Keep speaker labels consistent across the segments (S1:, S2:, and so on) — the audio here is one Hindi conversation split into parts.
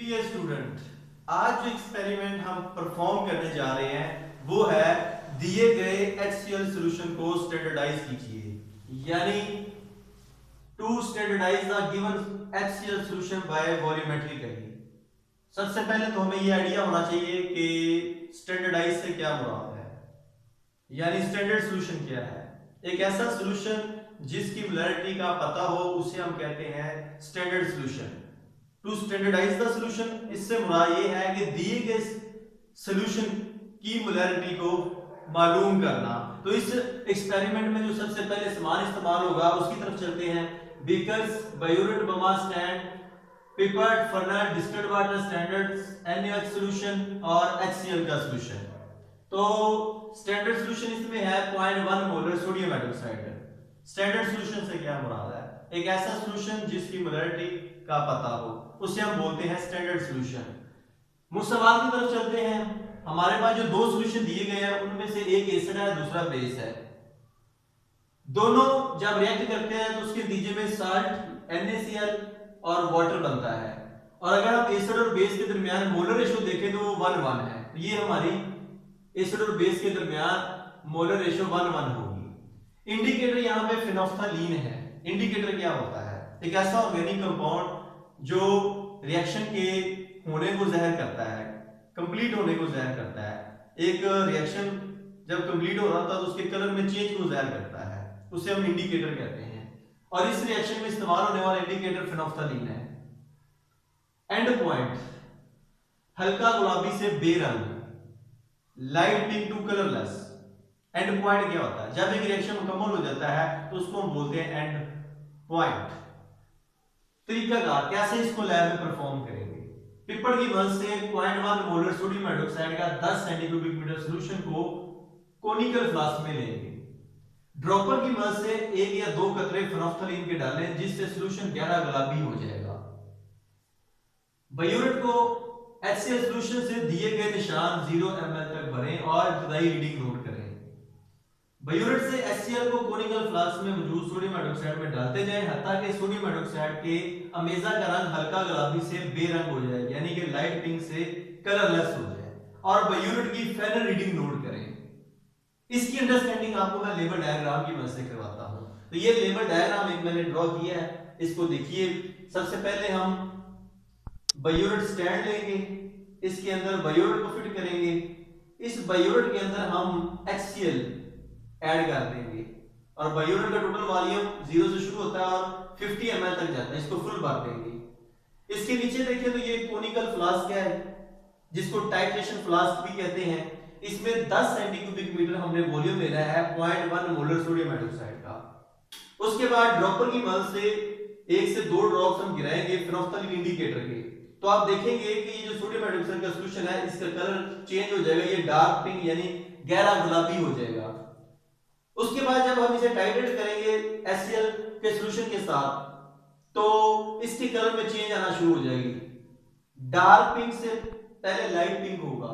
S1: डियर स्टूडेंट, आज जो एक्सपेरिमेंट हम परफॉर्म करने जा रहे हैं वो है दिए गए HCl सॉल्यूशन को स्टैंडर्डाइज कीजिए, यानी to standardize the given HCl solution by volumetrically. सबसे पहले तो हमें ये आइडिया होना चाहिए कि स्टैंडर्डाइज से क्या मुराद है, यानी स्टैंडर्ड सॉल्यूशन क्या है। एक ऐसा सॉल्यूशन जिसकी मोलैरिटी का पता हो उसे हम कहते हैं standard solution. To standardize the solution, इससे मुराद ये है कि दिए गए सॉल्यूशन की मोलैरिटी को मालूम करना। तो इस एक्सपेरिमेंट में जो सबसे पहले सामान इस्तेमाल होगा उसकी तरफ चलते हैं। बीकर्स, बायोरेट, बमा stand, pipette, funnel, distilled water standards, NaOH solution और HCl का सॉल्यूशन। तो स्टैंडर्ड सॉल्यूशन इसमें है 0.1 molar sodium hydroxide. Standard solution से क्या मुराद है? एक ऐसा सॉल्यूशन जिसकी मोलैरिटी का पता हो उसे हम बोलते हैं स्टैंडर्ड सॉल्यूशन। मुसव्वाल की तरफ चलते हैं। हमारे पास जो दो सॉल्यूशन दिए गए हैं उनमें से एक एसिड है, दूसरा बेस है। दोनों जब रिएक्ट करते हैं तो उसके नतीजे में साल्ट NaCl और वाटर बनता है। और अगर हम एसिड और बेस के दरमियान मोलर रेशियो देखें तो वो 1:1 है। तो ये हमारी एसिड और बेस के दरमियान मोलर रेशियो 1:1 होगी। इंडिकेटर यहाँ पे फिनोल्फथालीन है। इंडिकेटर क्या होता है? एक ऐसा ऑर्गेनिक कंपाउंड जो रिएक्शन के होने को ज़ाहिर करता है, कंप्लीट होने को ज़ाहिर करता है। एक रिएक्शन जब कंप्लीट हो रहा था तो उसके कलर में चेंज को ज़ाहिर करता है, उसे हम इंडिकेटर कहते हैं। और इस रिएक्शन में इस्तेमाल होने वाला इंडिकेटर फिनोल्फथालीन है। एंड पॉइंट हल्का गुलाबी से बेरंग, light pink to colourless. End point क्या होता है? जब एक रिएक्शन मुकम्मल हो जाता है तो उसको हम बोलते हैं एंड पॉइंट। तरीकाकार कैसे इसको लैब में परफॉर्म करेंगे? पिपड़ की मदद से 0.1 मोलर सोडियम हाइड्रोक्साइड का 10 सेंटीक्यूबिक मीटर सॉल्यूशन को कोनिकल फ्लास्क में लेंगे। ड्रॉपर की मदद से 1 या 2 कतरे फिनोल्फथालीन के डालें जिससे सॉल्यूशन गहरा गुलाबी हो जाएगा। बायोरेट को HCl सॉल्यूशन से दिए गए निशान 0 ml तक भरें और इब्तिदाई रीडिंग नोट करें। बायोरेट से HCl को कोनिकल फ्लास्क में मौजूद सोडियम हाइड्रोक्साइड में डालते जाएं हत्ता कि सोडियम हाइड्रोक्साइड के अमेजा का रंग हल्का गुलाबी से बेरंग हो जाए, यानी कि लाइट पिंक से कलरलेस हो जाए। और बायोरेट की फाइनल रीडिंग नोट करें। इसकी अंडरस्टैंडिंग आपको मैं लेवल डायग्राम की मदद से करवाता हूं। तो ये लेवल डायग्राम एक मैंने ड्रॉ किया है, इसको देखिए। सबसे पहले हम बायोरेट स्टैंड लेंगे, इसके अंदर बायोरेट को फिट करेंगे। इस बायोरेट के अंदर हम HCl ऐड कर देंगे और बायोरेट का टोटल वॉल्यूम 0 से शुरू होता है और 50 ml तक जाता है, इसको फुल भर देंगे। इसके नीचे देखिए तो ये कोनिकल फ्लास्क है जिसको टाइट्रेशन फ्लास्क भी कहते हैं। इसमें 10 सेंटीक्यूबिक मीटर हमने वॉल्यूम लेना है 0.1 मोलर सोडियम हाइड्रोक्साइड का। उसके बाद ड्रॉपर की मदद से 1 से 2 ड्रॉप्स हम गिराएंगे फिनोल्फथालीन इंडिकेटर के। तो आप देखेंगे कि ये जो सोडियम हाइड्रोक्साइड का सॉल्यूशन है इसका कलर चेंज हो जाएगा, ये डार्क पिंक यानी गहरा गुलाबी हो जाएगा। उसके बाद जब हम इसे टाइट्रेट करेंगे HCl के सॉल्यूशन के साथ तो इसके कलर में चेंज आना शुरू हो जाएगी। डार्क पिंक से पहले लाइट पिंक होगा।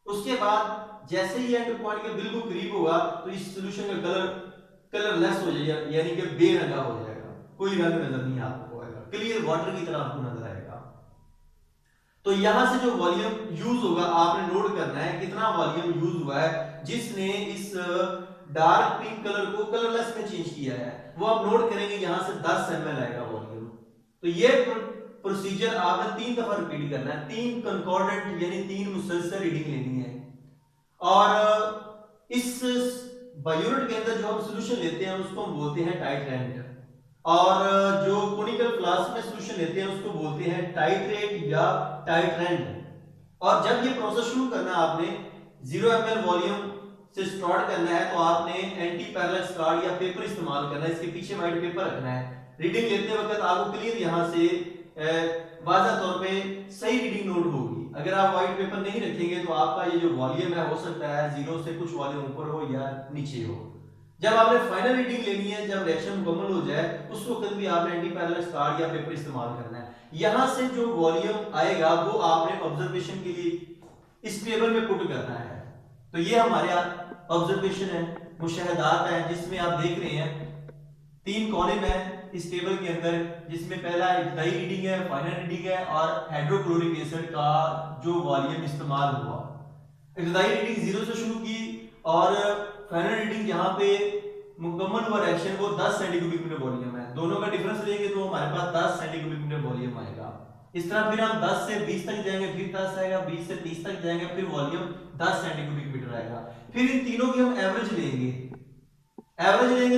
S1: उसके बाद जैसे ही एंड पॉइंट के बिल्कुल करीब होगा तो इस सॉल्यूशन का कलर कलरलेस हो जाएगा, यानी कि बेरंगा हो जाएगा, कोई रंग नजर नहीं आपको आएगा, क्लियर वाटर की तरह आपको नजर आएगा। तो यहां से जो वॉल्यूम यूज होगा आपने नोट करना है कितना वॉल्यूम यूज हुआ है जिसने इस डार्क पिंक कलर को कलरलेस में चेंज किया है, वो आप नोट करेंगे। यहां से 10 ml आएगा वॉल्यूम। तो ये प्रोसीजर आपने 3 दफा रिपीट करना है, 3 कंकॉर्डेंट यानी 3 मुसलसल रीडिंग लेनी है। और इस बायोरेट के अंदर जो हम सॉल्यूशन लेते हैं उसको हम बोलते हैं टाइट्रेंट, और जो कोनिकल फ्लास्क में सॉल्यूशन लेते हैं उसको बोलते हैं टाइट्रेट या टाइट्रेंट। और जब ये प्रोसेस शुरू करना आपने 0 ml वॉल्यूम से स्टार्ट करना है तो आपने एंटी पैरेलल कार्ड या पेपर इस्तेमाल करना है, इसके पीछे व्हाइट पेपर रखना है। रीडिंग लेते वक्त आपको क्लियर यहां से वाज़ह तौर पे सही रीडिंग नोट होगी। अगर आप व्हाइट पेपर नहीं रखेंगे तो आपका ये जो वॉल्यूम है हो सकता है 0 से कुछ वॉल्यूम ऊपर हो या नीचे हो। जब आपने फाइनल रीडिंग लेनी है, जब रिएक्शन मुकम्मल हो जाए उस वक्त भी आपने एंटी पैरेलल कार्ड या पेपर इस्तेमाल करना है। यहां से जो वॉल्यूम आएगा वो आपने ऑब्जर्वेशन के लिए इस टेबल में पुट करना है। तो ये हमारे ऑब्जर्वेशन है, मुशाहदात है, जिसमें आप देख रहे हैं 3 कॉलम है इस टेबल के अंदर, जिसमें पहला इब्तदाई रीडिंग है, फाइनल रीडिंग है और हाइड्रोक्लोरिक एसिड का जो वॉल्यूम इस्तेमाल हुआ। इब्तदाई रीडिंग 0 से शुरू की और फाइनल रीडिंग यहाँ पे मुकम्मल हुआ रिएक्शन वो 10 सेंटीक्यूबिक मीटर वॉल्यूम है। दोनों का डिफरेंस लेंगे तो हमारे पास 10 सेंटीक्यूबिक मीटर वॉल्यूम आएगा। इस तरह फिर हम 10 से 20 तक जाएंगे, फिर 10 आएगा, 20 से 30 तक जाएंगे, फिर वॉल्यूम 10 सेंटीक्यूबिक मीटर आएगा। फिर इन तीनों की हम एवरेज लेंगे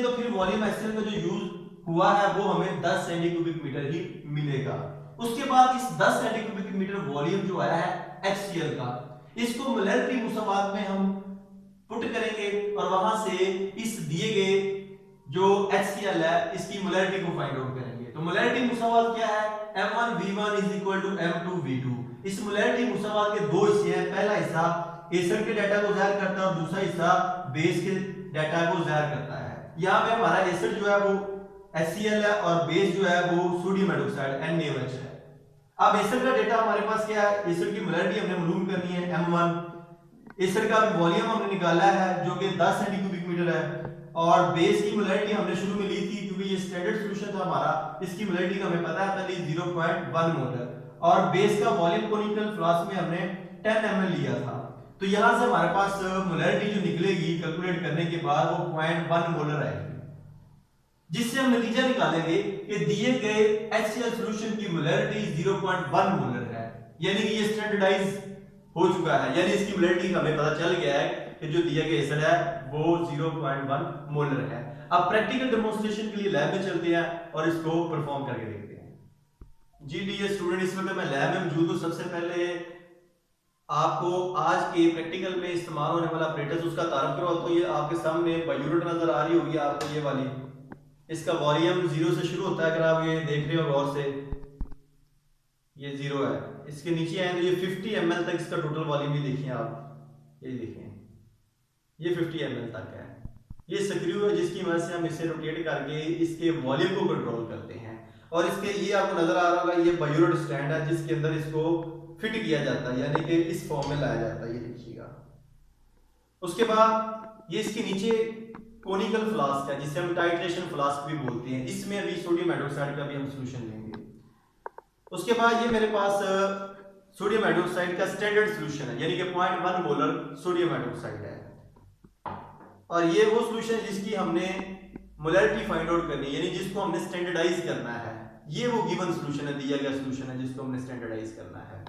S1: तो फिर वॉल्यूम HCl का जो यूज हुआ है वो हमें 10 सेंटीक्यूबिक मीटर ही मिलेगा। उसके बाद इस 10 सेंटीक्यूबिक मीटर वॉल्यूम जो आया है HCl का, इसको मोलैरिटी मुसावात में हम पुट करेंगे और वहां से इस दिए गए जो HCl है इसकी मोलैरिटी को फाइंड आउट करेंगे। तो मोलैरिटी मुसावात क्या है? M1V1 is equal to M2V2। इस मोलैरिटी मुसावात के दो हिस्से हैं। पहला हिस्सा एसिड के डाटा को ज़ाहिर करता है और दूसरा हिस्सा बेस के डाटा को ज़ाहिर करता है। यहाँ पे हमारा एसिड जो है वो HCl है और बेस जो है वो सोडियम हाइड्रोक्साइड NaOH है। अब एसिड का डाटा हमारे पास क्या है? एसिड की मोलैरिटी हमने मालूम करनी है M1। एसिड का वॉल्यूम हमने निकाला है जो कि 10 सेंटीक्यूबिक मीटर है और बेस की मोलैरिटी हमने शुरू में ली थी क्योंकि ये स्टैंडर्ड सॉल्यूशन था हमारा। इसकी मोलैरिटी का हमें पता है पहले 0.1 मोलर और बेस का वॉल्यूम कोनिकल फ्लास्क में हमने 10 ml लिया था। तो यहां से हमारे पास मोलैरिटी जो निकलेगी कैलकुलेट करने के बाद वो 0.1 मोलर आएगी, जिससे हम नतीजा निकालेंगे कि दिए गए HCl सॉल्यूशन की मोलैरिटी 0.1 मोलर है, यानी कि ये स्टैंडर्डाइज हो चुका है। यानी इसकी मोलैरिटी हमें पता चल गया है कि जो दिया गया एसिड है वो 0.1 मोलर है। अब प्रैक्टिकल डेमोंस्ट्रेशन के लिए लैब में चलते हैं और इसको परफॉर्म करके देखते हैं। जी डियर स्टूडेंट, इस वक्त मैं लैब में मौजूद हूं। सबसे पहले आपको आज के प्रैक्टिकल में इस्तेमाल होने वाला अपरेटस उसका तारुफ करवाता हूं। ये आपके सामने बायूरेट नजर आ रही होगी आपको, ये वाली। इसका वॉल्यूम 0 से शुरू होता है, अगर आप ये देख रहे हो गौर से, ये 0 है। इसके नीचे आए तो ये 50 ml तक इसका टोटल वॉल्यूम भी देखिए आप, ये देखिए ये 50 ml तक है। ये स्क्रू है जिसकी मदद से हम इसे रोटेट करके इसके वॉल्यूम को कंट्रोल करते हैं। और इसके ये आपको नजर आ रहा होगा, ये बायूरेट स्टैंड है जिसके अंदर इसको फिट किया जाता है, यानी कि इस फॉर्म में लाया जाता है, ये देखिएगा। उसके बाद ये इसके नीचे कोनिकल फ्लास्क है जिसे हम टाइट्रेशन फ्लास्क भी बोलते हैं। इसमें अभी सोडियम हाइड्रोक्साइड का भी हम सॉल्यूशन लेंगे। उसके बाद ये मेरे पास सोडियम हाइड्रोक्साइड का स्टैंडर्ड सॉल्यूशन है, यानी कि 0.1 मोलर सोडियम हाइड्रोक्साइड है। और ये वो सॉल्यूशन जिसकी हमने मोलैरिटी फाइंड आउट करनी है, यानी जिसको हमने स्टैंडर्डाइज करना है। ये वो गिवन सॉल्यूशन है, दिया गया सॉल्यूशन है जिसको हमने स्टैंडर्डाइज करना है।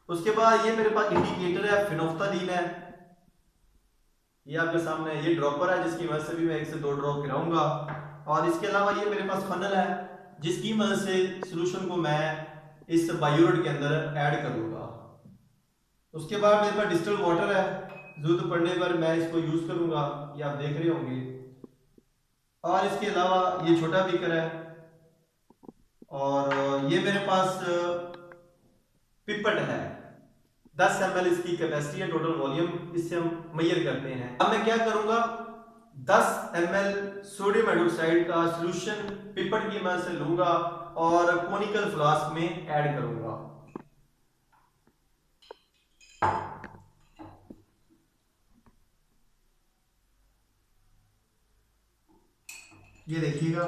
S1: उसके बाद ये मेरे पास इंडिकेटर है, फिनोफ्थलीन है, ये आपके सामने ये ड्रॉपर है जिसकी मदद से भी मैं 1 से 2 ड्रॉप गिराऊंगा। और इसके अलावा ये मेरे पास फनल है जिसकी मदद से सॉल्यूशन को मैं इस बायूरेट के अंदर ऐड करूंगा। उसके बाद मेरे पास डिस्टिल वाटर है, जरूरत पड़ने पर मैं इसको यूज करूंगा, ये आप देख रहे होंगे। और इसके अलावा ये छोटा बीकर है और ये मेरे पास पिपट है, 10 ml इसकी कैपेसिटी है, टोटल वॉल्यूम इससे हम मेजर करते हैं। अब मैं क्या करूंगा, 10 ml सोडियम हाइड्रोक्साइड का सॉल्यूशन पिपट की मदद से लूंगा और कोनिकल फ्लास्क में ऐड करूंगा। ये देखिएगा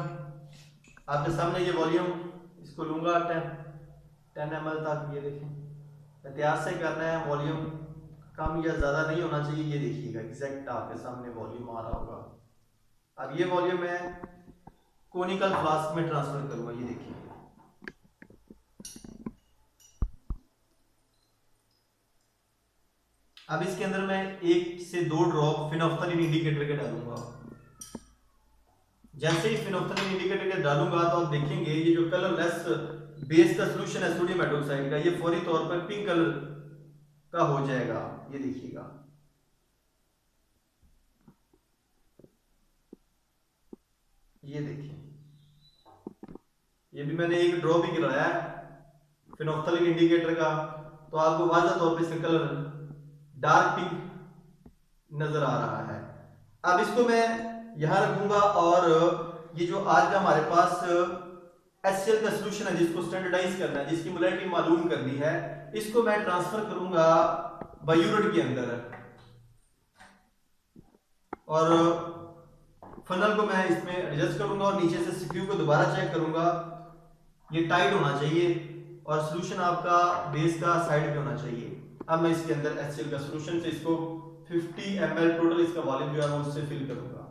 S1: आपके सामने ये वॉल्यूम, इसको लूंगा 10 ml तक। ये देखें, एहतियात से करना है, वॉल्यूम कम या ज़्यादा नहीं होना चाहिए। ये देखिएगा एग्जैक्ट आपके सामने वॉल्यूम आ रहा होगा। अब ये वॉल्यूम मैं कोनिकल फ्लास्क में ट्रांसफर करूंगा, ये देखिए। अब इसके अंदर मैं 1 से 2 ड्रॉप फिनोफ्थलीन इंडिकेटर के डालूंगा। जैसे ही फिनोफ्थलीन इंडिकेटर के डालूंगा तो आप देखेंगे ये जो कलरलेस बेस का सॉल्यूशन है सोडियम हाइड्रोक्साइड का, ये फौरी तौर पर पिंक कलर का हो जाएगा, ये देखिएगा। ये देखिए, ये भी मैंने 1 ड्रॉप ही गिराया है फिनोफ्थलीन इंडिकेटर का, तो आपको वाज़ह तौर पे इसका कलर डार्क पिंक नजर आ रहा है। अब इसको मैं यहां रखूंगा और ये जो आज का हमारे पास HCl का सॉल्यूशन है जिसको स्टैंडर्डाइज करना है, जिसकी मोलैरिटी मालूम करनी है, इसको मैं ट्रांसफर करूंगा बायूरेट के अंदर। और फनल को मैं इसमें एडजस्ट करूंगा और नीचे से सीपीयू को दोबारा चेक करूंगा, ये टाइट होना चाहिए और सोल्यूशन आपका बेस का साइड पे होना चाहिए। अब मैं इसके अंदर HCl का सोल्यूशन से इसको 50 ml टोटल इसका वॉल्यूम जो है मैं उससे फिल करूंगा।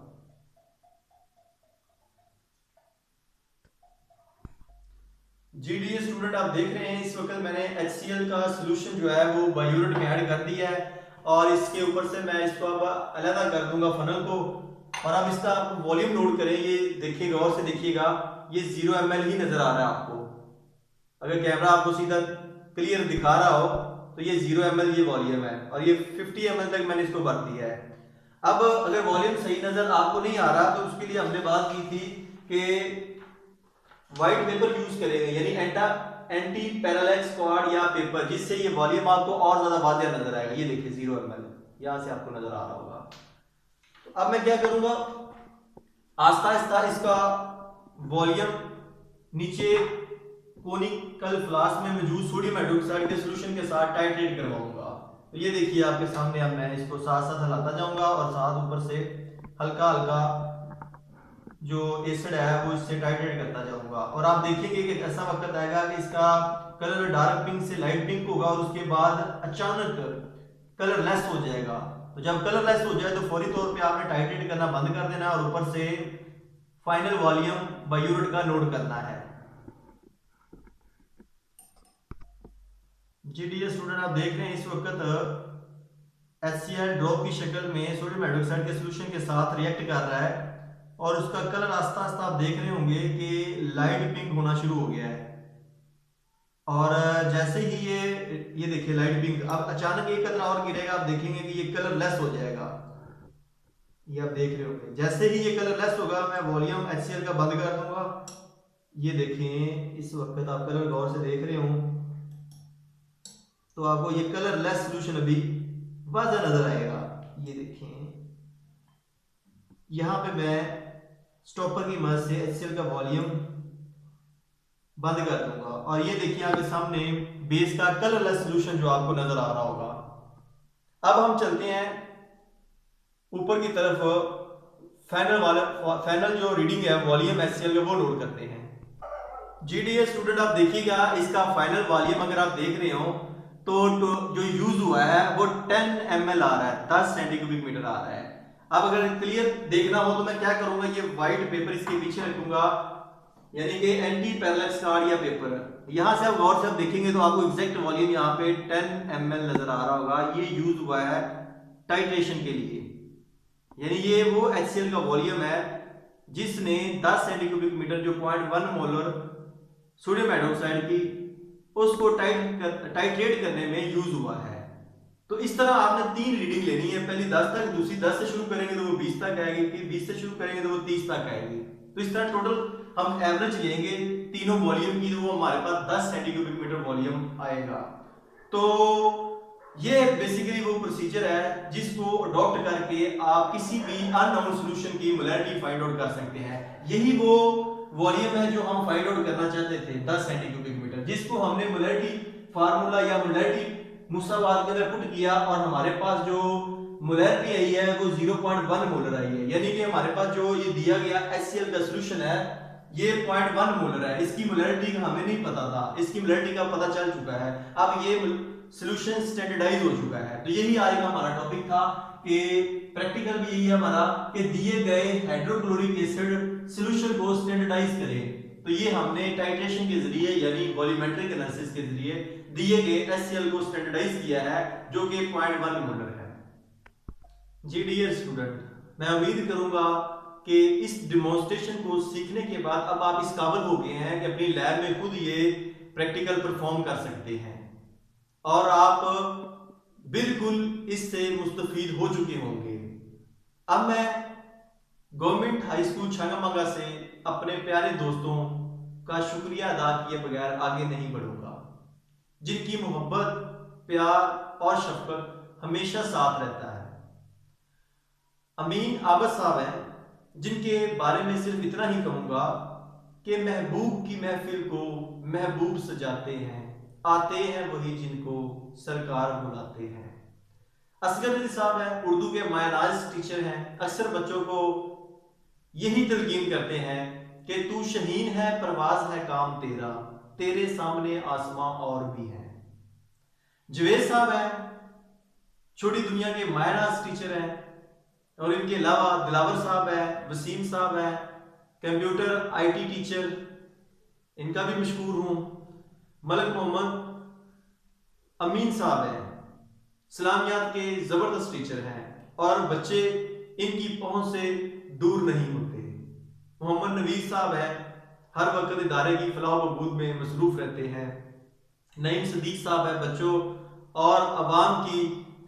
S1: GDA स्टूडेंट आप देख रहे हैं इस वक्त मैंने HCl का सोल्यूशन जो है वो बाई यूनिट में ऐड कर दिया है और इसके ऊपर से मैं इसको अब अलग कर दूंगा फनल को। और अब इसका आप वॉल्यूम नोट करें, ये देखिएगा और से देखिएगा, ये 0 ml ही नजर आ रहा है आपको। अगर कैमरा आपको सीधा क्लियर दिखा रहा हो तो ये 0 ml ये वॉल्यूम है और ये 50 ml तक मैंने इसको भर दिया है। अब अगर वॉल्यूम सही नजर आपको नहीं आ रहा तो उसके लिए हमने बात की थी कि व्हाइट पेपर यूज करेंगे, यानी एंटी पैरालैक्स क्वाड या पेपर, जिससे ये वॉल्यूम आपको और ज्यादा वाज़ेह नजर आएगा। ये देखिए 0 ml यहां से आपको नजर आ रहा होगा। तो अब मैं क्या करूंगा, आस्ता आस्ता इसका वॉल्यूम नीचे कोनिकल फ्लास्क में मौजूद सोडियम हाइड्रोक्साइड के सॉल्यूशन के साथ टाइट्रेट करवाऊंगा। तो ये देखिए आपके सामने, अब मैं इसको साथ साथ हिलाता जाऊंगा और साथ ऊपर से हल्का हल्का जो एसिड है वो इससे टाइट्रेट करता जाऊंगा। और आप देखेंगे कि ऐसा वक्त आएगा कि इसका कलर डार्क पिंक से लाइट पिंक होगा और उसके बाद अचानक कलर लेस हो जाएगा। तो जब कलर लेस हो जाए तो फौरी तौर पे आपने टाइट्रेट करना बंद कर देना और ऊपर से फाइनल वॉल्यूम बाई यूनिट का नोट करना है। GDA स्टूडेंट आप देख रहे हैं इस वक्त HCl ड्रॉप की शक्ल में सोडियम हाइड्रोक्साइड के सॉल्यूशन के साथ रिएक्ट कर रहा है और उसका कलर आस्ता आस्ता आप देख रहे होंगे कि लाइट पिंक होना शुरू हो गया है। और जैसे ही ये देखिए लाइट पिंक, अब अचानक एक कतरा और गिरेगा, आप देखेंगे कि ये कलर लेस हो जाएगा। ये आप देख रहे होंगे जैसे ही ये कलर लेस होगा मैं वॉल्यूम HCl का बंद कर दूंगा। ये देखें इस वक्त आप कलर गौर से देख रहे हो तो आपको ये कलर लेस सॉल्यूशन अभी वाज़ेह नजर आएगा। ये देखें यहां पे मैं स्टॉपर की मदद से HCl का वॉल्यूम बंद कर दूंगा और ये देखिए आपके सामने बेस का कलरलेस सॉल्यूशन जो आपको नजर आ रहा होगा। अब हम चलते हैं ऊपर की तरफ, फाइनल जो रीडिंग है वॉल्यूम HCl का वो नोट करते हैं। GDA स्टूडेंट आप देखिएगा इसका फाइनल वॉल्यूम अगर आप देख रहे हो तो जो यूज हुआ है वो 10 ml आ रहा है, 10 सेंटीक्यूबिक मीटर आ रहा है। अब अगर क्लियर देखना हो तो मैं क्या करूंगा, ये व्हाइट पेपर इसके पीछे रखूंगा, यानी कि एंटी पैरालैक्स कार्ड या पेपर। यहां से आप गौर से आप देखेंगे तो आपको एग्जैक्ट वॉल्यूम यहाँ पे 10 ml नजर आ रहा होगा। ये यूज हुआ है टाइट्रेशन के लिए, यानी ये वो HCl का वॉल्यूम है जिसने 10 सेंटीक्यूबिक मीटर जो 0.1 मोलर सोडियम हाइड्रोक्साइड की उसको टाइट्रेट करने में यूज हुआ है। तो इस तरह आपने 3 रीडिंग लेनी है, पहली 10 तक, दूसरी 10 से शुरू करेंगे तो वो 20 तक आएगी, फिर 20 से शुरू करेंगे तो वो 30 तक आएगी। तो इस तरह टोटल हम एवरेज लेंगे तीनों वॉल्यूम की तो वो हमारे पास 10 सेंटीक्यूबिक मीटर वॉल्यूम आएगा। तो ये बेसिकली वो प्रोसीजर है जिसको अडॉप्ट करके आप किसी भी अननोन सॉल्यूशन की मोलैरिटी फाइंड आउट कर सकते हैं। यही वो वॉल्यूम है जो हम फाइंड आउट करना चाहते थे, 10 सेंटीक्यूबिक मीटर, जिसको हमने मोलैरिटी फार्मूला या मोलैरिटी मुसावात के अंदर पुट किया और हमारे पास जो मोलैरिटी आई है वो 0.1 मोलर आई है। यानी कि हमारे पास जो ये दिया गया HCl का सॉल्यूशन है ये 0.1 मोलर है। इसकी मोलैरिटी का हमें नहीं पता था, इसकी मोलैरिटी का पता चल चुका है। अब ये सॉल्यूशन स्टैंडर्डाइज हो चुका है। तो यही आज का हमारा टॉपिक था कि प्रैक्टिकल भी यही है हमारा कि दिए गए हाइड्रोक्लोरिक एसिड सॉल्यूशन को स्टैंडर्डाइज करें। तो ये हमने टाइट्रेशन के जरिए यानी वॉल्यूमेट्रिक एनालिसिस के जरिए दिए गए HCl को स्टैंडर्डाइज किया है जो कि 0.1 मोलर है। जी डियर स्टूडेंट, मैं उम्मीद करूंगा कि इस डेमोन्स्ट्रेशन को सीखने के बाद अब आप इस काबिल हो गए हैं कि अपनी लैब में खुद ये प्रैक्टिकल परफॉर्म कर सकते हैं और आप बिल्कुल इससे मुस्तफीद हो चुके होंगे। अब मैं गवर्नमेंट हाई स्कूल छंगामंगा से अपने प्यारे दोस्तों का शुक्रिया अदा किए बगैर आगे नहीं बढ़ूंगा, जिनकी मोहब्बत, प्यार और शफकत हमेशा साथ रहता है। अमीन आबद साहब हैं जिनके बारे में सिर्फ इतना ही कहूंगा कि महबूब की महफिल को महबूब सजाते हैं, आते हैं वही जिनको सरकार बुलाते हैं। असगर अली साहब हैं, उर्दू के मायनाज टीचर हैं, अक्सर बच्चों को यही तलकीन करते हैं कि तू शहीन है, परवाज है काम तेरा, तेरे सामने आसमां और भी है। जवेद साहब है, छोटी दुनिया के मायनाज टीचर हैं, और इनके अलावा दिलावर साहब है, वसीम साहब है, कंप्यूटर आईटी टीचर, इनका भी मशहूर हूं। मलक मोहम्मद अमीन साहब हैं, इस्लामियात के जबरदस्त टीचर हैं, और बच्चे इनकी पहुंच से दूर नहीं होते। मोहम्मद नवीस साहब है, हर वक्त इदारे की फलाह बहबूद में मसरूफ रहते हैं। नईम सदीक साहब है, बच्चों और अवाम की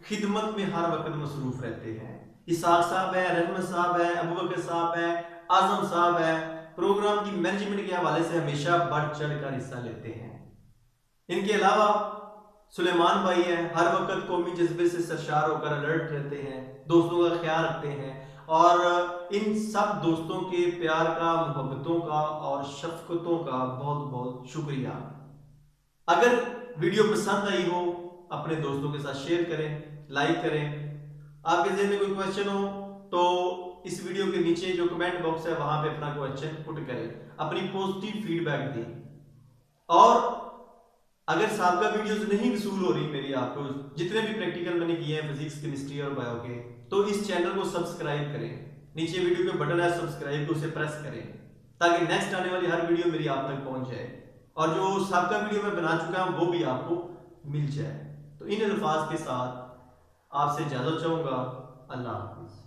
S1: खिदमत में हर वक्त मसरूफ रहते हैं। इसाक साहब है, रहमत साहब है, अबू बकर साहब है, आजम साहब है, प्रोग्राम की मैनेजमेंट के हवाले से हमेशा बढ़ चढ़ कर हिस्सा लेते हैं। इनके अलावा सुलेमान भाई है, हर वक्त कौमी जज्बे से सरशार होकर अलर्ट रहते हैं, दोस्तों का ख्याल रखते हैं, और इन सब दोस्तों के प्यार का, मोहब्बतों का और शफकतों का बहुत बहुत शुक्रिया। अगर वीडियो पसंद आई हो, अपने दोस्तों के साथ शेयर करें, लाइक करें। आपके ज़हन में कोई क्वेश्चन हो तो इस वीडियो के नीचे जो कमेंट बॉक्स है वहां पे अपना क्वेश्चन पुट करें, अपनी पॉजिटिव फीडबैक दें। और अगर साबका वीडियोस नहीं वसूल हो रही मेरी, आपको जितने भी प्रैक्टिकल मैंने किए हैं फिजिक्स, केमिस्ट्री और बायो के, तो इस चैनल को सब्सक्राइब करें। नीचे वीडियो पे बटन है सब्सक्राइब, उसे प्रेस करें ताकि नेक्स्ट आने वाली हर वीडियो मेरी आप तक पहुंच जाए, और जो साबका वीडियो मैं बना चुका हूं वो भी आपको मिल जाए। तो इन अल्फाज के साथ आपसे इजाजत चाहूंगा। अल्लाह हाफिज।